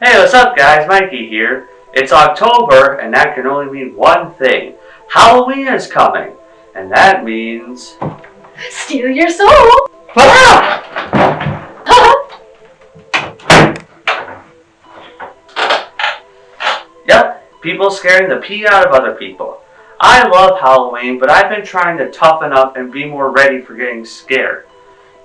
Hey, what's up guys? Mikey here. It's October, and that can only mean one thing. Halloween is coming, and that means... Steal your soul! Yep, people scaring the pee out of other people. I love Halloween, but I've been trying to toughen up and be more ready for getting scared,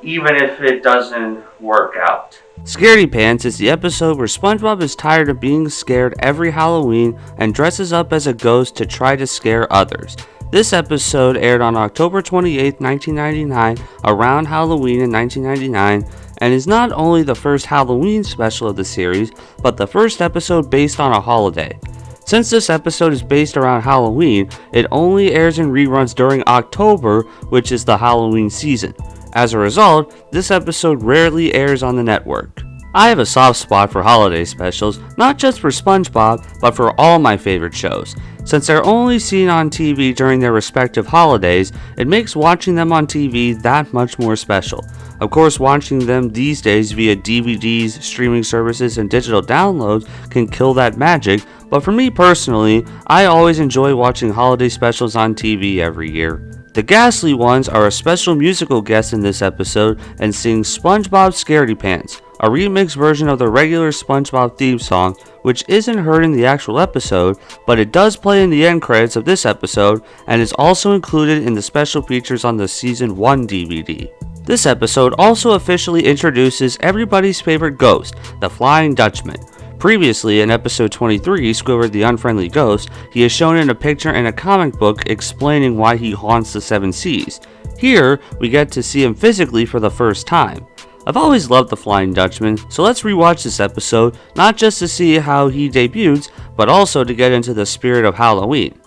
even if it doesn't work out. Scaredy Pants is the episode where SpongeBob is tired of being scared every Halloween and dresses up as a ghost to try to scare others. This episode aired on October 28, 1999, around Halloween in 1999, and is not only the first Halloween special of the series, but the first episode based on a holiday. Since this episode is based around Halloween, it only airs in reruns during October, which is the Halloween season. As a result, this episode rarely airs on the network. I have a soft spot for holiday specials, not just for SpongeBob, but for all my favorite shows. Since they're only seen on TV during their respective holidays, it makes watching them on TV that much more special. Of course, watching them these days via DVDs, streaming services, and digital downloads can kill that magic, but for me personally, I always enjoy watching holiday specials on TV every year. The Ghastly Ones are a special musical guest in this episode and sing SpongeBob Scaredy Pants, a remix version of the regular SpongeBob theme song, which isn't heard in the actual episode, but it does play in the end credits of this episode and is also included in the special features on the Season 1 DVD. This episode also officially introduces everybody's favorite ghost, the Flying Dutchman. Previously, in episode 23, Squidward the Unfriendly Ghost, he is shown in a picture in a comic book explaining why he haunts the Seven Seas. Here, we get to see him physically for the first time. I've always loved the Flying Dutchman, so let's rewatch this episode, not just to see how he debuts, but also to get into the spirit of Halloween.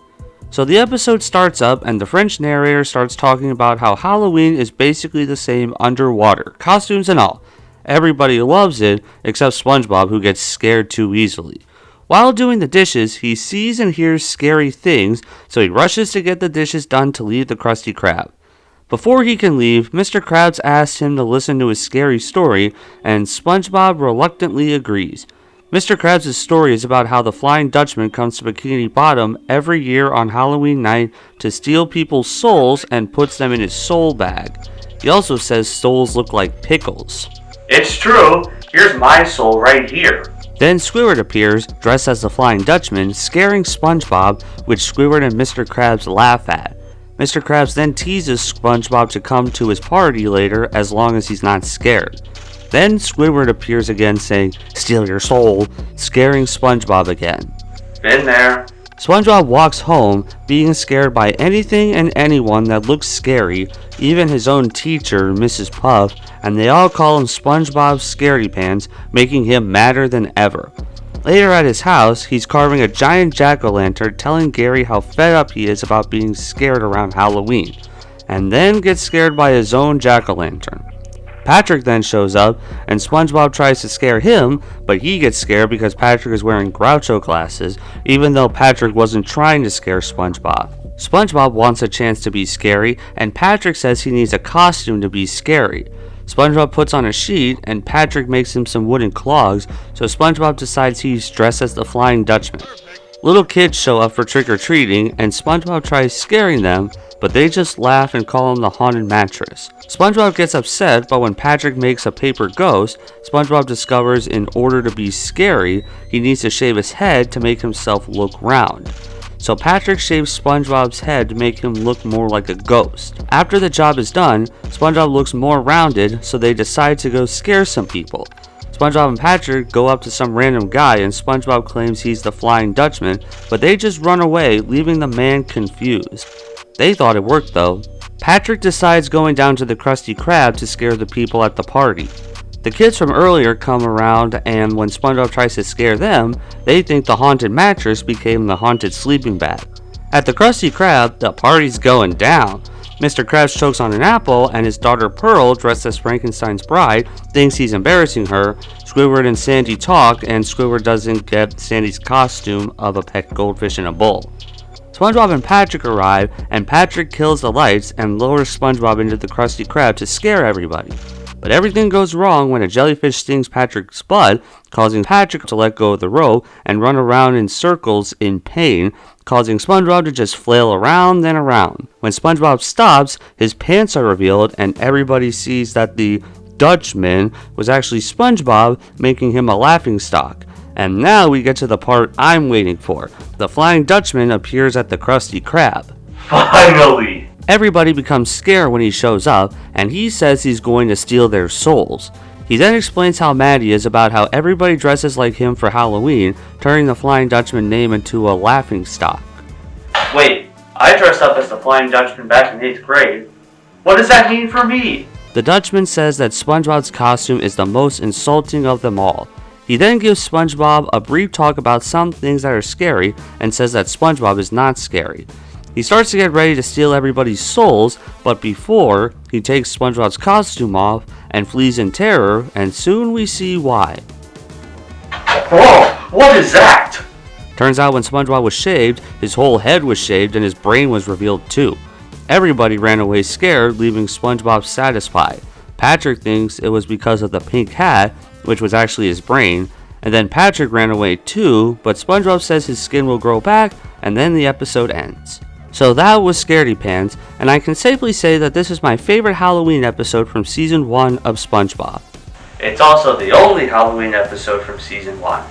So the episode starts up and the French narrator starts talking about how Halloween is basically the same underwater, costumes and all. Everybody loves it, except SpongeBob, who gets scared too easily. While doing the dishes, he sees and hears scary things, so he rushes to get the dishes done to leave the Krusty Krab. Before he can leave, Mr. Krabs asks him to listen to his scary story, and SpongeBob reluctantly agrees. Mr. Krabs' story is about how the Flying Dutchman comes to Bikini Bottom every year on Halloween night to steal people's souls and puts them in his soul bag. He also says souls look like pickles. It's true. Here's my soul right here. Then Squidward appears, dressed as the Flying Dutchman, scaring SpongeBob, which Squidward and Mr. Krabs laugh at. Mr. Krabs then teases SpongeBob to come to his party later as long as he's not scared. Then Squidward appears again saying, "Steal your soul," scaring SpongeBob again. Been there. SpongeBob walks home, being scared by anything and anyone that looks scary, even his own teacher, Mrs. Puff, and they all call him SpongeBob Scaredy Pants, making him madder than ever. Later at his house, he's carving a giant jack-o'-lantern, telling Gary how fed up he is about being scared around Halloween, and then gets scared by his own jack-o'-lantern. Patrick then shows up, and SpongeBob tries to scare him, but he gets scared because Patrick is wearing Groucho glasses, even though Patrick wasn't trying to scare SpongeBob. SpongeBob wants a chance to be scary, and Patrick says he needs a costume to be scary. SpongeBob puts on a sheet, and Patrick makes him some wooden clogs, so SpongeBob decides he's dressed as the Flying Dutchman. Little kids show up for trick-or-treating, and SpongeBob tries scaring them, but they just laugh and call him the Haunted Mattress. SpongeBob gets upset, but when Patrick makes a paper ghost, SpongeBob discovers in order to be scary, he needs to shave his head to make himself look round. So Patrick shaves SpongeBob's head to make him look more like a ghost. After the job is done, SpongeBob looks more rounded, so they decide to go scare some people. SpongeBob and Patrick go up to some random guy and SpongeBob claims he's the Flying Dutchman, but they just run away, leaving the man confused. They thought it worked though. Patrick decides going down to the Krusty Krab to scare the people at the party. The kids from earlier come around, and when SpongeBob tries to scare them, they think the Haunted Mattress became the Haunted Sleeping Bag. At the Krusty Krab, the party's going down. Mr. Krabs chokes on an apple, and his daughter Pearl, dressed as Frankenstein's bride, thinks he's embarrassing her. Squidward and Sandy talk, and Squidward doesn't get Sandy's costume of a pet goldfish in a bowl. SpongeBob and Patrick arrive, and Patrick kills the lights and lowers SpongeBob into the Krusty Krab to scare everybody. But everything goes wrong when a jellyfish stings Patrick's butt, causing Patrick to let go of the rope and run around in circles in pain, causing SpongeBob to just flail around and around. When SpongeBob stops, his pants are revealed and everybody sees that the Dutchman was actually SpongeBob, making him a laughingstock. And now we get to the part I'm waiting for. The Flying Dutchman appears at the Krusty Krab. Finally! Everybody becomes scared when he shows up, and he says he's going to steal their souls. He then explains how mad he is about how everybody dresses like him for Halloween, turning the Flying Dutchman name into a laughingstock. Wait, I dressed up as the Flying Dutchman back in 8th grade. What does that mean for me? The Dutchman says that SpongeBob's costume is the most insulting of them all. He then gives SpongeBob a brief talk about some things that are scary, and says that SpongeBob is not scary. He starts to get ready to steal everybody's souls, but before, he takes SpongeBob's costume off and flees in terror, and soon we see why. Whoa, what is that? Turns out when SpongeBob was shaved, his whole head was shaved and his brain was revealed too. Everybody ran away scared, leaving SpongeBob satisfied. Patrick thinks it was because of the pink hat, which was actually his brain, and then Patrick ran away too, but SpongeBob says his skin will grow back, and then the episode ends. So that was Scaredy Pants, and I can safely say that this is my favorite Halloween episode from Season 1 of SpongeBob. It's also the only Halloween episode from Season 1.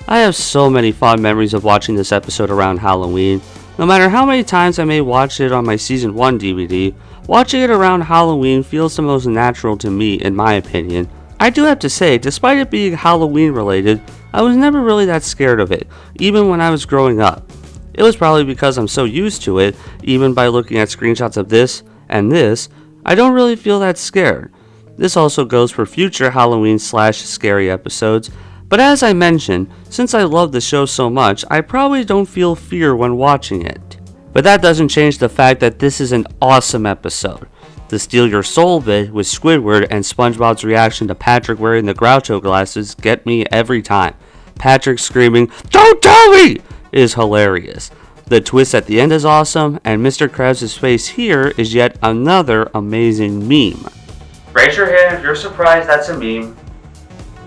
I have so many fond memories of watching this episode around Halloween. No matter how many times I may watch it on my Season 1 DVD, watching it around Halloween feels the most natural to me in my opinion. I do have to say, despite it being Halloween related, I was never really that scared of it, even when I was growing up. It was probably because I'm so used to it, even by looking at screenshots of this and this, I don't really feel that scared. This also goes for future Halloween/scary episodes, but as I mentioned, since I love the show so much, I probably don't feel fear when watching it. But that doesn't change the fact that this is an awesome episode. The steal your soul bit with Squidward and SpongeBob's reaction to Patrick wearing the Groucho glasses get me every time. Patrick screaming, "Don't tell me!" is hilarious. The twist at the end is awesome, and Mr. Krabs' face here is yet another amazing meme. Raise your hand if you're surprised that's a meme.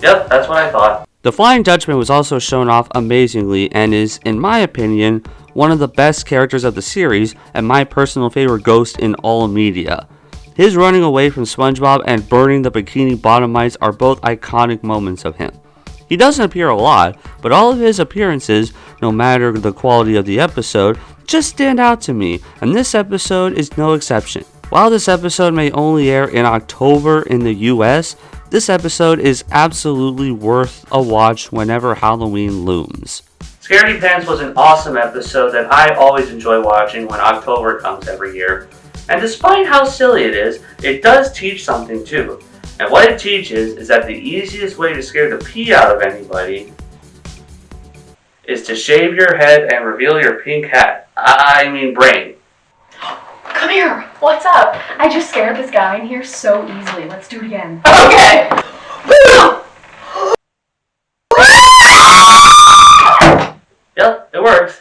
Yep, that's what I thought. The Flying Dutchman was also shown off amazingly and is, in my opinion, one of the best characters of the series and my personal favorite ghost in all media. His running away from SpongeBob and burning the Bikini Bottom mice are both iconic moments of him. He doesn't appear a lot, but all of his appearances, no matter the quality of the episode, just stand out to me, and this episode is no exception. While this episode may only air in October in the US, this episode is absolutely worth a watch whenever Halloween looms. Scaredy Pants was an awesome episode that I always enjoy watching when October comes every year. And despite how silly it is, it does teach something too. And what it teaches is that the easiest way to scare the pee out of anybody is to shave your head and reveal your pink hat. I mean brain. Come here. What's up? I just scared this guy in here so easily. Let's do it again. Okay! Yep, it works.